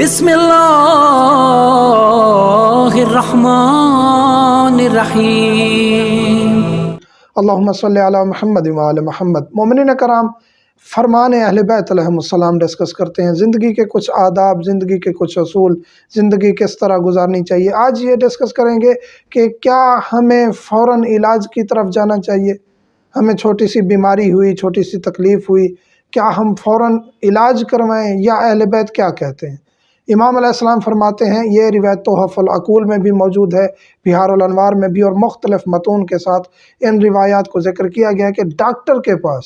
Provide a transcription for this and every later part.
بسم اللہ الرحمن الرحیم۔ اللہم صلی علی محمد وعلی محمد۔ مومنین کرام، فرمان اہل بیت علیہم السلام ڈسکس کرتے ہیں، زندگی کے کچھ آداب، زندگی کے کچھ اصول، زندگی کس طرح گزارنی چاہیے۔ آج یہ ڈسکس کریں گے کہ کیا ہمیں فوراً علاج کی طرف جانا چاہیے؟ ہمیں چھوٹی سی بیماری ہوئی، چھوٹی سی تکلیف ہوئی، کیا ہم فوراً علاج کروائیں یا اہل بیت کیا کہتے ہیں؟ امام علیہ السلام فرماتے ہیں، یہ روایت تحف العقول میں بھی موجود ہے، بہار الانوار میں بھی، اور مختلف متون کے ساتھ ان روایات کو ذکر کیا گیا کہ ڈاکٹر کے پاس۔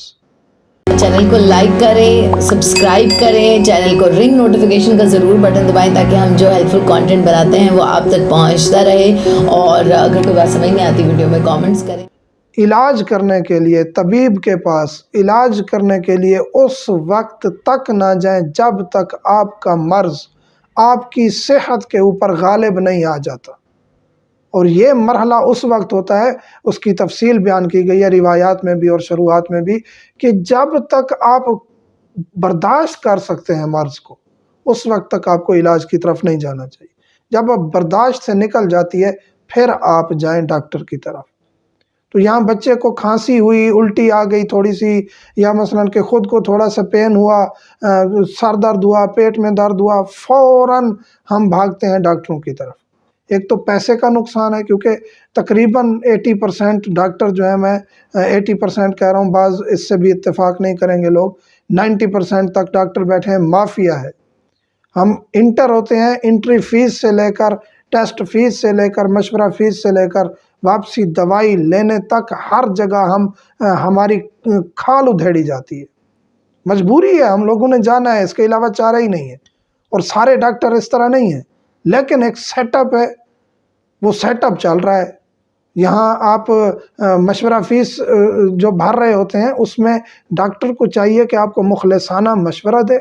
چینل کو لائک کریں، سبسکرائب کریں، چینل کو رنگ نوٹیفیکیشن کا ضرور بٹن دبائیں تاکہ ہم جو ہیلپ فل کانٹینٹ بناتے ہیں وہ آپ تک پہنچتا رہے، اور اگر کوئی بات سمجھ نہیں آتی ویڈیو میں کامنٹس کریں۔ علاج کرنے کے لیے طبیب کے پاس علاج کرنے کے لیے اس وقت تک نہ جائیں جب تک آپ کا مرض آپ کی صحت کے اوپر غالب نہیں آ جاتا، اور یہ مرحلہ اس وقت ہوتا ہے، اس کی تفصیل بیان کی گئی ہے روایات میں بھی اور شروحات میں بھی، کہ جب تک آپ برداشت کر سکتے ہیں مرض کو، اس وقت تک آپ کو علاج کی طرف نہیں جانا چاہیے۔ جب آپ برداشت سے نکل جاتی ہے پھر آپ جائیں ڈاکٹر کی طرف۔ تو یہاں بچے کو کھانسی ہوئی، الٹی آ گئی تھوڑی سی، یا مثلا کہ خود کو تھوڑا سا پین ہوا، سر درد ہوا، پیٹ میں درد ہوا، فوراً ہم بھاگتے ہیں ڈاکٹروں کی طرف۔ ایک تو پیسے کا نقصان ہے، کیونکہ تقریباً 80% ڈاکٹر جو ہے، میں 80% کہہ رہا ہوں، بعض اس سے بھی اتفاق نہیں کریں گے لوگ، 90% تک ڈاکٹر بیٹھے ہیں، مافیا ہے۔ ہم انٹر ہوتے ہیں، انٹری فیس سے لے کر، ٹیسٹ فیس سے لے کر، مشورہ فیس سے لے کر، واپسی دوائی لینے تک، ہر جگہ ہماری کھال ادھیڑی جاتی ہے۔ مجبوری ہے، ہم لوگوں نے جانا ہے، اس کے علاوہ چارہ ہی نہیں ہے، اور سارے ڈاکٹر اس طرح نہیں ہیں، لیکن ایک سیٹ اپ ہے، وہ سیٹ اپ چل رہا ہے۔ یہاں آپ مشورہ فیس جو بھر رہے ہوتے ہیں، اس میں ڈاکٹر کو چاہیے کہ آپ کو مخلصانہ مشورہ دے،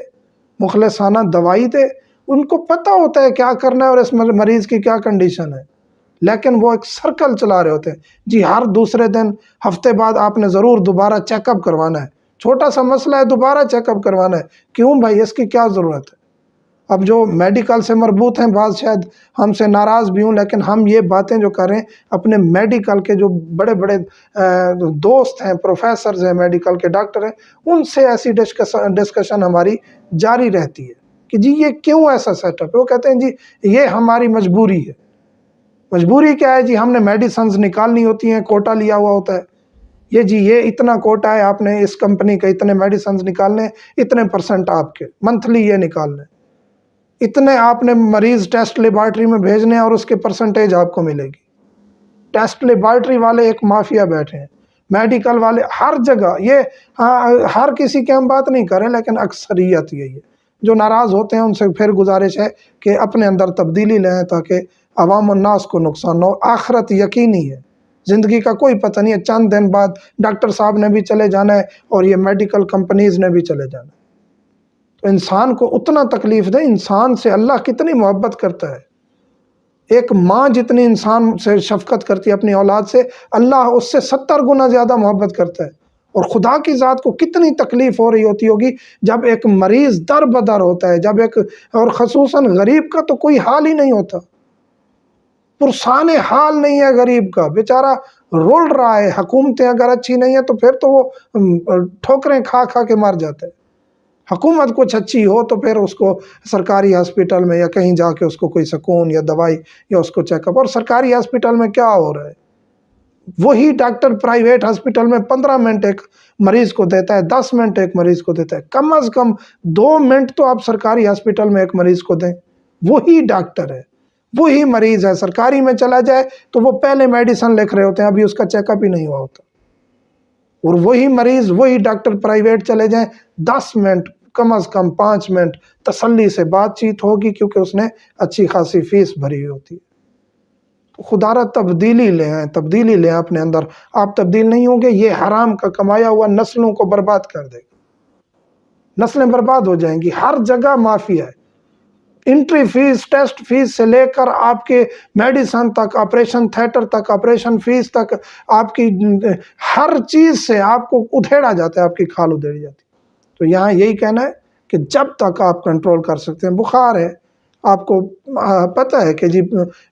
مخلصانہ دوائی دے، ان کو پتہ ہوتا ہے کیا کرنا ہے اور اس مریض کی کیا کنڈیشن ہے، لیکن وہ ایک سرکل چلا رہے ہوتے ہیں۔ جی ہر دوسرے دن، ہفتے بعد آپ نے ضرور دوبارہ چیک اپ کروانا ہے، چھوٹا سا مسئلہ ہے دوبارہ چیک اپ کروانا ہے، کیوں بھائی، اس کی کیا ضرورت ہے؟ اب جو میڈیکل سے مربوط ہیں، بعض شاید ہم سے ناراض بھی ہوں، لیکن ہم یہ باتیں جو کر رہے ہیں، اپنے میڈیکل کے جو بڑے بڑے دوست ہیں، پروفیسرز ہیں، میڈیکل کے ڈاکٹر ہیں، ان سے ایسی ڈسکشن ہماری جاری رہتی ہے کہ جی یہ کیوں ایسا سیٹ اپ ہے؟ وہ کہتے ہیں جی یہ ہماری مجبوری ہے۔ مجبوری کیا ہے؟ جی ہم نے میڈیسنز نکالنی ہوتی ہیں، کوٹا لیا ہوا ہوتا ہے، یہ اتنا کوٹا ہے، آپ نے اس کمپنی کے اتنے میڈیسنز نکالنے، اتنے % آپ کے منتھلی یہ نکالنے، اتنے آپ نے مریض ٹیسٹ لیبارٹری میں بھیجنے اور اس کے % آپ کو ملے گی۔ ٹیسٹ لیبارٹری والے ایک مافیا بیٹھے ہیں، میڈیکل والے ہر جگہ، یہ ہر کسی کی ہم بات نہیں کریں، لیکن اکثریت یہی ہے۔ جو ناراض ہوتے ہیں ان سے پھر گزارش ہے کہ اپنے اندر تبدیلی لیں تاکہ عوام الناس کو نقصان نہ ہو۔ آخرت یقینی ہے، زندگی کا کوئی پتہ نہیں ہے، چند دن بعد ڈاکٹر صاحب نے بھی چلے جانا ہے اور یہ میڈیکل کمپنیز نے بھی چلے جانا ہے۔ تو انسان کو اتنا تکلیف دیں، انسان سے اللہ کتنی محبت کرتا ہے۔ ایک ماں جتنی انسان سے شفقت کرتی ہے اپنی اولاد سے، اللہ اس سے 70 گنا زیادہ محبت کرتا ہے۔ اور خدا کی ذات کو کتنی تکلیف ہو رہی ہوتی ہوگی جب ایک مریض در بدر ہوتا ہے، جب ایک، اور خصوصاً غریب کا تو کوئی حال ہی نہیں ہوتا، پرسان حال نہیں ہے غریب کا، بیچارہ رول رہا ہے۔ حکومتیں اگر اچھی نہیں ہیں تو پھر تو وہ ٹھوکریں کھا کھا کے مر جاتے ہیں۔ حکومت کچھ اچھی ہو تو پھر اس کو سرکاری ہسپیٹل میں یا کہیں جا کے اس کو کوئی سکون یا دوائی یا اس کو چیک اپ، اور سرکاری ہسپیٹل میں کیا ہو رہا ہے؟ وہی ڈاکٹر پرائیویٹ ہسپیٹل میں 15 منٹ ایک مریض کو دیتا ہے، 10 منٹ ایک مریض کو دیتا ہے، کم از کم 2 منٹ تو آپ سرکاری ہسپیٹل میں ایک مریض کو دیں۔ وہی ڈاکٹر ہے، وہی مریض ہے، سرکاری میں چلا جائے تو وہ پہلے میڈیسن لکھ رہے ہوتے ہیں، ابھی اس کا چیک اپ ہی نہیں ہوا ہوتا، اور وہی مریض، وہی ڈاکٹر پرائیویٹ چلے جائیں، 10 منٹ، کم از کم 5 منٹ تسلی سے بات چیت ہوگی، کیونکہ اس نے اچھی خاصی فیس بھری ہوتی ہے۔ تو خدا را تبدیلی لیں اپنے اندر۔ آپ تبدیل نہیں ہوں گے، یہ حرام کا کمایا ہوا نسلوں کو برباد کر دے گا، نسلیں برباد ہو جائیں گی۔ ہر جگہ مافیا ہے، انٹری فیس، ٹیسٹ فیس سے لے کر آپ کے میڈیسن تک، آپریشن تھیٹر تک، آپریشن فیس تک، آپ کی ہر چیز سے آپ کو ادھیڑا جاتا ہے، آپ کی کھال ادھیڑی جاتی ہے۔ تو یہاں یہی کہنا ہے کہ جب تک آپ کنٹرول کر سکتے ہیں، بخار ہے، آپ کو پتہ ہے کہ جی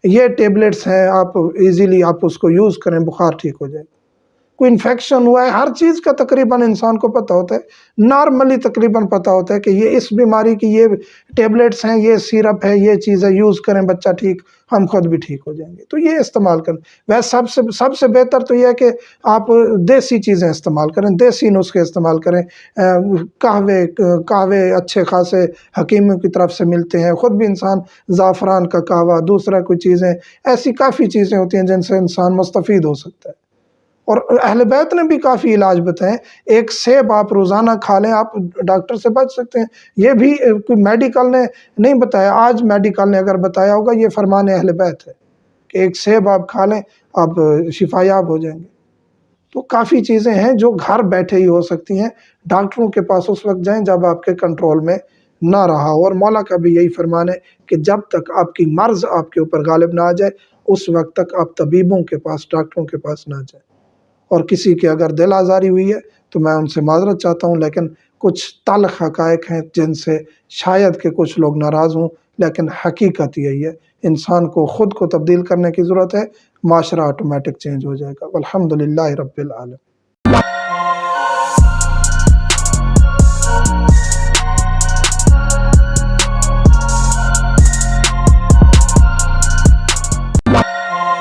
یہ ٹیبلٹس ہیں، آپ ایزیلی آپ اس کو یوز کریں، بخار ٹھیک ہو جائے. کوئی انفیکشن ہوا ہے، ہر چیز کا تقریباً انسان کو پتہ ہوتا ہے، نارملی تقریباً پتہ ہوتا ہے کہ یہ اس بیماری کی یہ ٹیبلٹس ہیں، یہ سیرپ ہے، یہ چیزیں یوز کریں بچہ ٹھیک، ہم خود بھی ٹھیک ہو جائیں گے. تو یہ استعمال کریں. ویسے سب سے بہتر تو یہ ہے کہ آپ دیسی چیزیں استعمال کریں، دیسی نسخے استعمال کریں. قہوے اچھے خاصے حکیموں کی طرف سے ملتے ہیں، خود بھی انسان زعفران کا قہوہ، دوسرا کوئی چیزیں، ایسی کافی چیزیں ہوتی ہیں جن سے انسان مستفید ہو سکتا ہے. اور اہل بیت نے بھی کافی علاج بتائے. ایک سیب آپ روزانہ کھا لیں، آپ ڈاکٹر سے بچ سکتے ہیں. یہ بھی کوئی میڈیکل نے نہیں بتایا، آج میڈیکل نے اگر بتایا ہوگا یہ فرمان اہل بیت ہے کہ ایک سیب آپ کھا لیں آپ شفا یاب ہو جائیں گے. تو کافی چیزیں ہیں جو گھر بیٹھے ہی ہو سکتی ہیں. ڈاکٹروں کے پاس اس وقت جائیں جب آپ کے کنٹرول میں نہ رہا ہو. اور مولا کا بھی یہی فرمان ہے کہ جب تک آپ کی مرض آپ کے اوپر غالب نہ آ جائے اس وقت تک آپ طبیبوں کے پاس، ڈاکٹروں کے پاس نہ جائیں. اور کسی کی اگر دل آزاری ہوئی ہے تو میں ان سے معذرت چاہتا ہوں، لیکن کچھ تلخ حقائق ہیں جن سے شاید کہ کچھ لوگ ناراض ہوں، لیکن حقیقت یہی ہے. انسان کو خود کو تبدیل کرنے کی ضرورت ہے، معاشرہ آٹومیٹک چینج ہو جائے گا. والحمدللہ رب العالمین.